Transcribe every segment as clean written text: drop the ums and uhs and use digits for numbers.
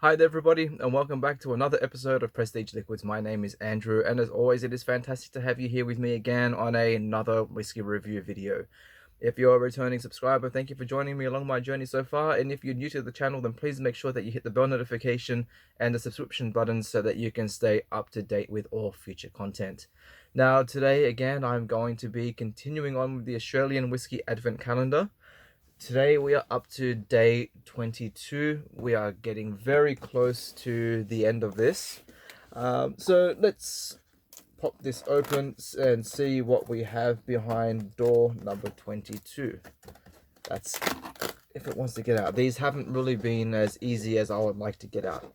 Hi there everybody, and welcome back to another episode of Prestige Liquids. My name is Andrew, and as always it is fantastic to have you here with me again on another whiskey review video. If you're a returning subscriber, thank you for joining me along my journey so far, and if you're new to the channel, then please make sure that you hit the bell notification and the subscription button so that you can stay up to date with all future content. Now today again I'm going to be continuing on with the Australian Whisky Advent calendar. Today we are up to day 22. We are getting very close to the end of this. So let's pop this open and see what we have behind door number 22. That's if it wants to get out. These haven't really been as easy as I would like to get out.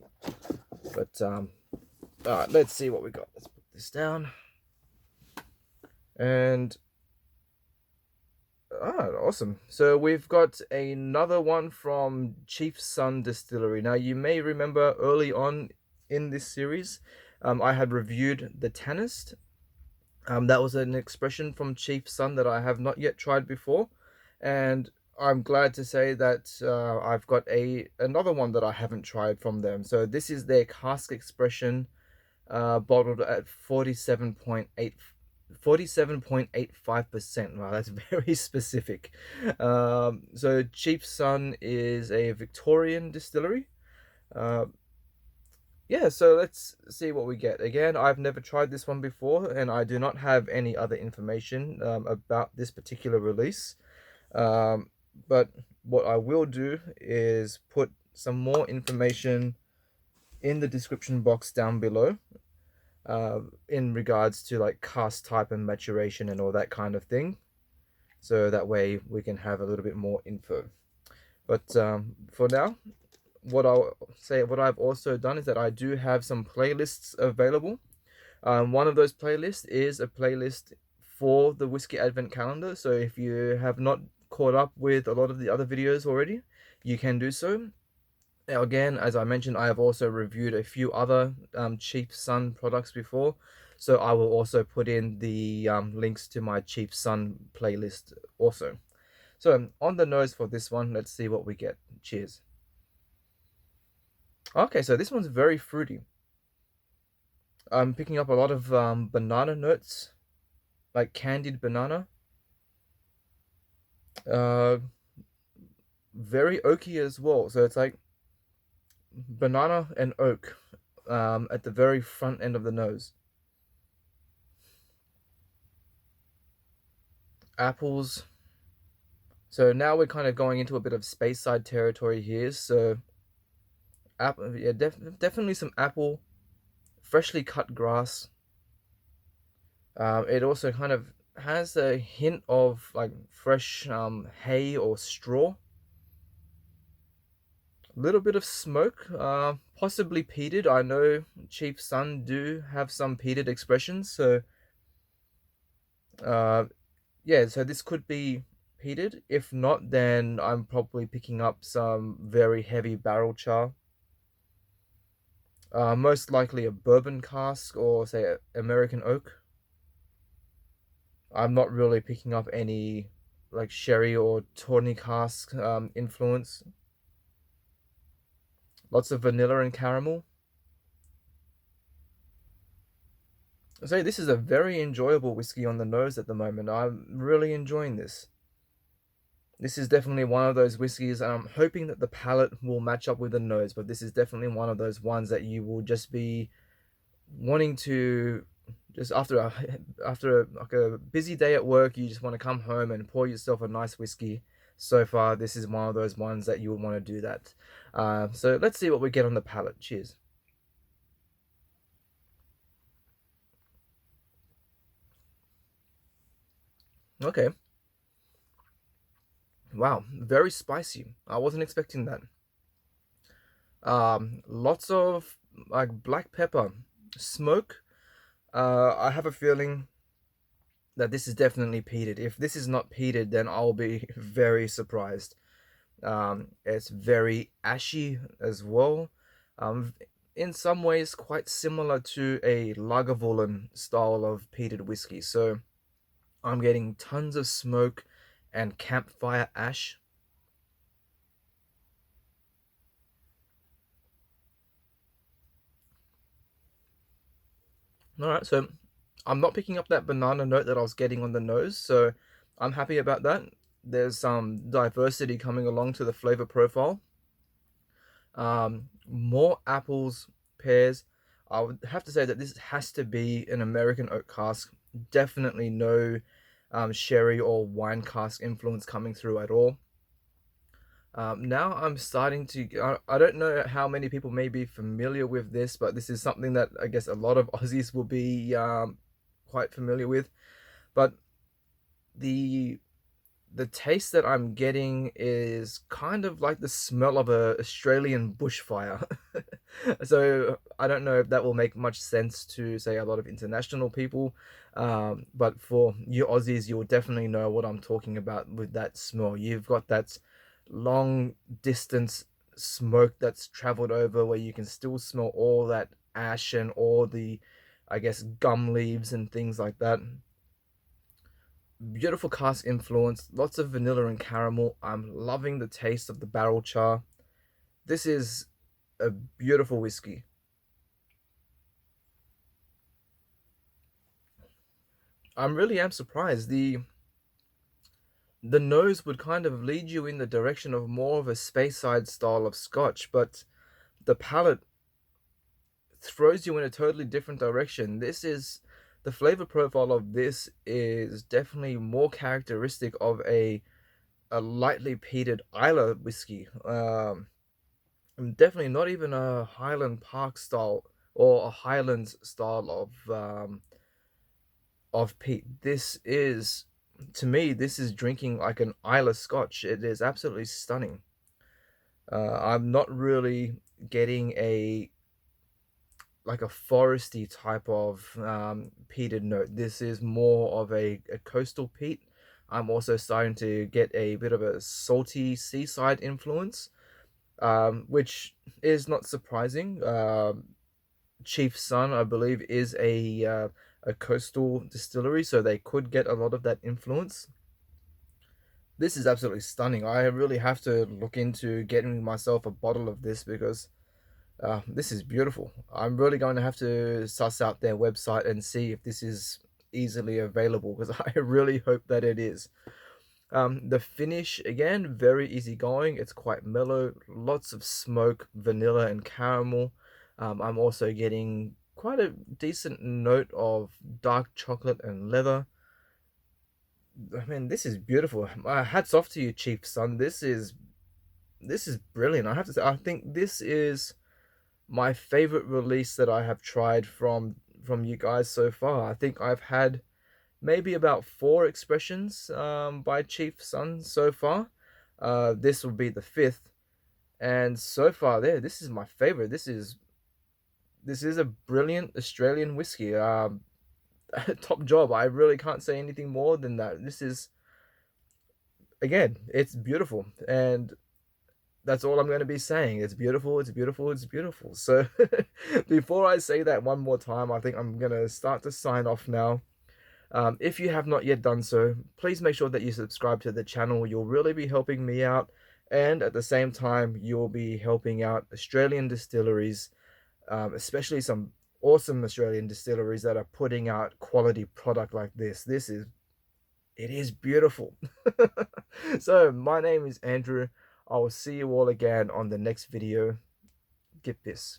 But all right, let's see what we got. Let's put this down. And awesome. So we've got another one from Chief Sun Distillery. Now, you may remember early on in this series, I had reviewed the Tannist. That was an expression from Chief Sun that I have not yet tried before. And I'm glad to say that I've got another one that I haven't tried from them. So this is their cask expression, bottled at 47.85%. Wow, that's very specific. So Chief Sun is a Victorian distillery. Yeah, so let's see what we get. Again, I've never tried this one before, and I do not have any other information about this particular release. But what I will do is put some more information in the description box down below, in regards to like cask type and maturation and all that kind of thing, so that way we can have a little bit more info. But for now, what I've also done is that I do have some playlists available. One of those playlists is a playlist for the Whiskey Advent calendar, so if you have not caught up with a lot of the other videos already, you can do so. Now, again, as I mentioned, I have also reviewed a few other Chief Sun products before, so I will also put in the links to my Chief Sun playlist also. So on the nose for this one, let's see what we get. Cheers. Okay, so this one's very fruity. I'm picking up a lot of banana notes, like candied banana. Very oaky as well, so it's like banana and oak at the very front end of the nose. Apples. So now we're kind of going into a bit of Speyside territory here. So apple, yeah, definitely some apple, freshly cut grass. It also kind of has a hint of like fresh hay or straw. A little bit of smoke, possibly peated. I know Chief Sun do have some peated expressions, so yeah, so this could be peated. If not, then I'm probably picking up some very heavy barrel char. Most likely a bourbon cask or say American oak. I'm not really picking up any like sherry or tawny cask influence. Lots of vanilla and caramel. So this is a very enjoyable whiskey on the nose at the moment. I'm really enjoying this. This is definitely one of those whiskeys, and I'm hoping that the palate will match up with the nose, but this is definitely one of those ones that you will just be wanting to, just after like a busy day at work, you just want to come home and pour yourself a nice whiskey. So far, this is one of those ones that you would want to do that. So let's see what we get on the palate. Cheers. Okay. Wow, very spicy. I wasn't expecting that. Lots of like black pepper, smoke. I have a feeling that this is definitely peated. If this is not peated, then I'll be very surprised. It's very ashy as well. In some ways, quite similar to a Lagavulin style of peated whiskey. So I'm getting tons of smoke and campfire ash. All right, so I'm not picking up that banana note that I was getting on the nose, so I'm happy about that. There's some diversity coming along to the flavor profile. More apples, pears. I would have to say that this has to be an American oak cask. Definitely no sherry or wine cask influence coming through at all. Now I'm starting to. I don't know how many people may be familiar with this, but this is something that I guess a lot of Aussies will be quite familiar with. But the the taste that I'm getting is kind of like the smell of a Australian bushfire. So I don't know if that will make much sense to say a lot of international people, but for you Aussies, you'll definitely know what I'm talking about with that smell. You've got that long distance smoke that's traveled over where you can still smell all that ash and all the, I guess, gum leaves and things like that. Beautiful cask influence, lots of vanilla and caramel. I'm loving the taste of the barrel char. This is a beautiful whiskey. I'm really am surprised. The nose would kind of lead you in the direction of more of a Speyside style of scotch, but the palate throws you in a totally different direction. This is the flavor profile of this is definitely more characteristic of a lightly peated Isla whiskey. Definitely not even a Highland Park style or a Highlands style of peat. This is, to me, this is drinking like an Isla Scotch. It is absolutely stunning. I'm not really getting a like a foresty type of peated note. This is more of a coastal peat. I'm also starting to get a bit of a salty seaside influence, which is not surprising. Chief Sun, I believe, is a coastal distillery, so they could get a lot of that influence. This is absolutely stunning. I really have to look into getting myself a bottle of this because this is beautiful. I'm really going to have to suss out their website and see if this is easily available because I really hope that it is. The finish, again, very easygoing. It's quite mellow, lots of smoke, vanilla, and caramel. I'm also getting quite a decent note of dark chocolate and leather. I mean, this is beautiful. Hats off to you, Chief Son. This is brilliant. I have to say, I think this is my favorite release that I have tried from you guys so far. I think I've had maybe about four expressions by Chief Sun so far. This will be the fifth, and so far this is my favorite. This is a brilliant Australian whiskey. Top job. I really can't say anything more than that. This is, again, it's beautiful, and that's all I'm going to be saying. It's beautiful. It's beautiful. It's beautiful. So before I say that one more time, I think I'm going to start to sign off now. If you have not yet done so, please make sure that you subscribe to the channel. You'll really be helping me out. And at the same time, you'll be helping out Australian distilleries, especially some awesome Australian distilleries that are putting out quality product like this. It is beautiful. So, my name is Andrew. I will see you all again on the next video. KIPPIS.